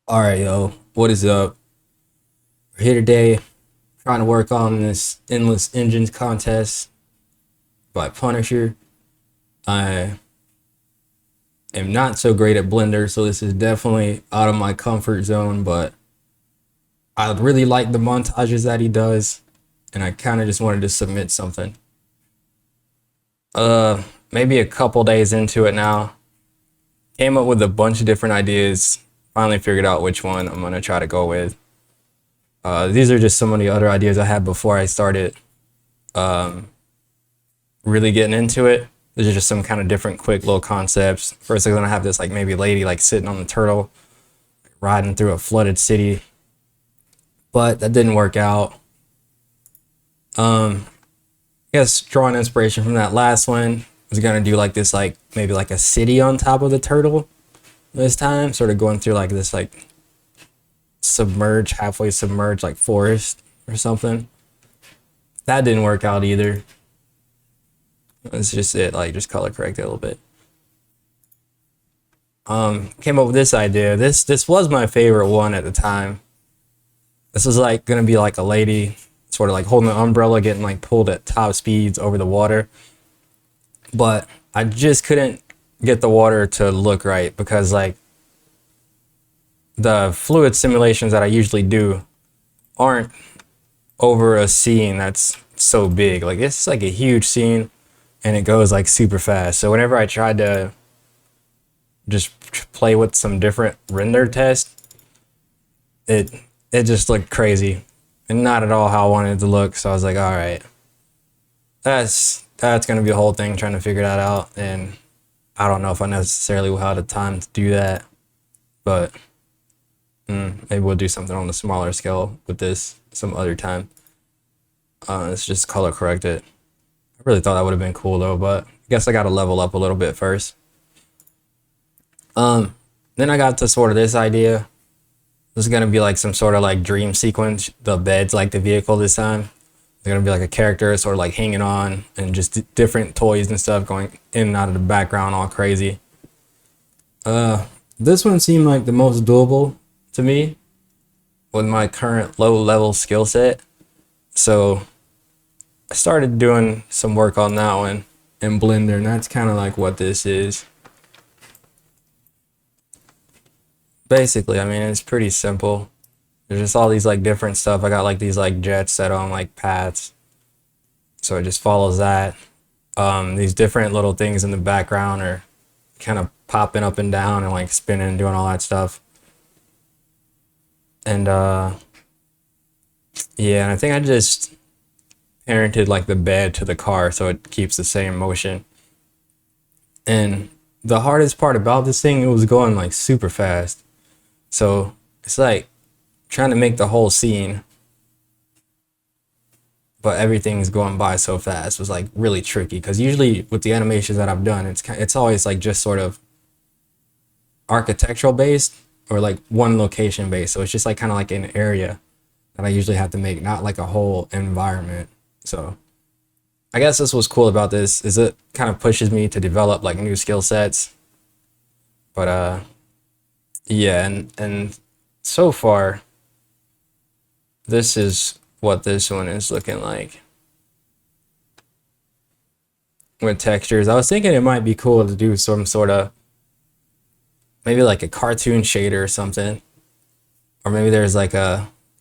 All right, yo, what is up? We're here today trying to work on this endless engines contest by Punisher. I am not so great at Blender, so this is definitely out of my comfort zone, but I really like the montages that he does, and I kind of just wanted to submit something. Maybe a couple days into it now, came up with a bunch of different ideas, finally figured out which one I'm gonna try to go with. These are just some of the other ideas I had before I started really getting into it. These are just some kind of different quick little concepts. First, I'm gonna have this like maybe lady like sitting on the turtle, riding through a flooded city, but that didn't work out. I guess drawing inspiration from that last one, I was gonna do like this like maybe like a city on top of the turtle this time, sort of going through like this like submerged, halfway submerged like forest or something. That didn't work out either. That's just it, like just color correct it a little bit. Came up with this idea. This was my favorite one at the time. This was like gonna be like a lady sort of like holding an umbrella, getting like pulled at top speeds over the water. But I just couldn't get the water to look right because like the fluid simulations that I usually do aren't over a scene that's so big. Like it's like a huge scene and it goes like super fast. So whenever I tried to just play with some different render tests, it it just looked crazy and not at all how I wanted it to look. So I was like, all right, that's gonna be a whole thing trying to figure that out. And I don't know if I necessarily will have the time to do that, but maybe we'll do something on a smaller scale with this some other time. Let's just color correct it. I really thought that would have been cool though, but I guess I got to level up a little bit first. Then I got to sort of this idea. This is gonna be like some sort of like dream sequence. The bed's like the vehicle this time. There's gonna be like a character sort of like hanging on and just different toys and stuff going in and out of the background all crazy. This one seemed like the most doable to me with my current low level skill set. So I started doing some work on that one in Blender, and that's kind of like what this is. Basically, I mean, it's pretty simple. There's just all these like different stuff. I got like these like jets set on like paths. So it just follows that. These different little things in the background are kind of popping up and down and like spinning and doing all that stuff. And yeah, and I think I just parented like the bed to the car so it keeps the same motion. And the hardest part about this thing, it was going like super fast. So it's like trying to make the whole scene, but everything's going by so fast was like really tricky. Because usually with the animations that I've done, it's always like just sort of architectural based or like one location based. So it's just like kind of like an area that I usually have to make, not like a whole environment. So I guess this was cool about this is it kind of pushes me to develop like new skill sets. But yeah, and so far this is what this one is looking like with textures. I was thinking it might be cool to do some sort of maybe like a cartoon shader or something, or maybe there's like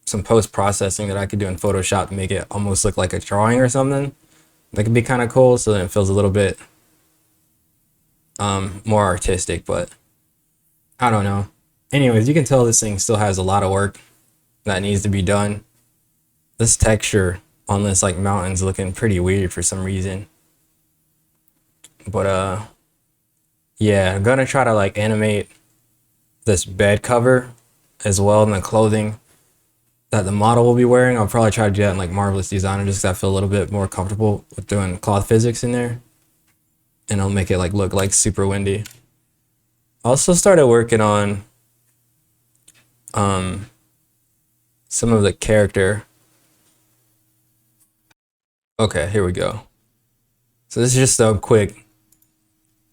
some post-processing that I could do in Photoshop to make it almost look like a drawing or something. That could be kind of cool, so then it feels a little bit more artistic, but I don't know. Anyways, you can tell this thing still has a lot of work that needs to be done. This texture on this like mountain's looking pretty weird for some reason. But yeah, I'm gonna try to like animate this bed cover as well and the clothing that the model will be wearing. I'll probably try to do that in like Marvelous Designer just because I feel a little bit more comfortable with doing cloth physics in there. And I'll make it like look like super windy. Also started working on some of the character. Okay, here we go. So this is just a quick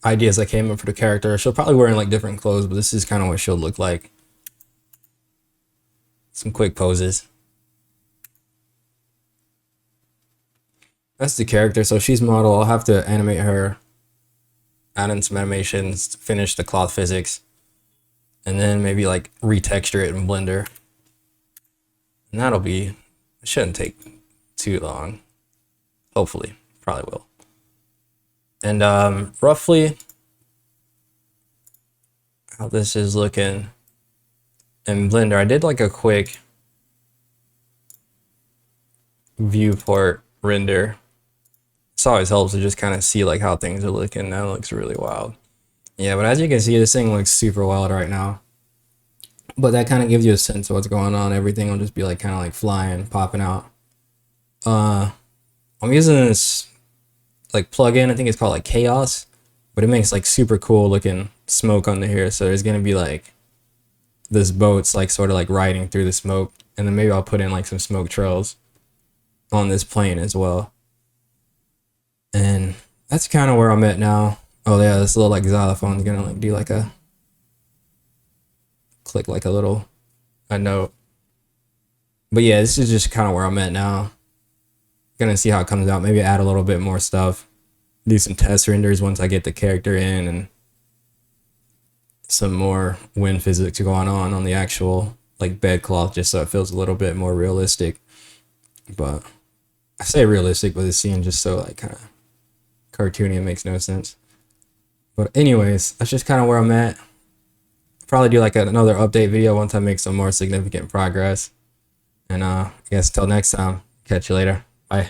ideas that came up for the character. She'll probably wearing like different clothes, but this is kind of what she'll look like. some quick poses. That's the character. So she's model. I'll have to animate her, add in some animations, finish the cloth physics, and then maybe like retexture it in Blender. And that'll be, it shouldn't take too long. Hopefully, probably will. And roughly how this is looking in Blender, I did like a quick viewport render. This always helps to just kind of see like how things are looking. That looks really wild. Yeah, but as you can see, this thing looks super wild right now. But that kind of gives you a sense of what's going on. Everything will just be like kind of like flying, popping out. I'm using this like plugin. I think it's called like Chaos, but it makes like super cool looking smoke under here. So there's gonna be like this boat's like sort of like riding through the smoke, and then maybe I'll put in like some smoke trails on this plane as well. And that's kind of where I'm at now. Oh yeah, this little like xylophone is gonna like do like a click like a note. But yeah, this is just kind of where I'm at now. Gonna see how it comes out. Maybe add a little bit more stuff. Do some test renders once I get the character in, and some more wind physics going on the actual like bed cloth, just so it feels a little bit more realistic. But I say realistic, but the scene just so like kind of cartoony, it makes no sense. But anyways, that's just kind of where I'm at. Probably do like another update video once I make some more significant progress. And I guess till next time, catch you later. Bye.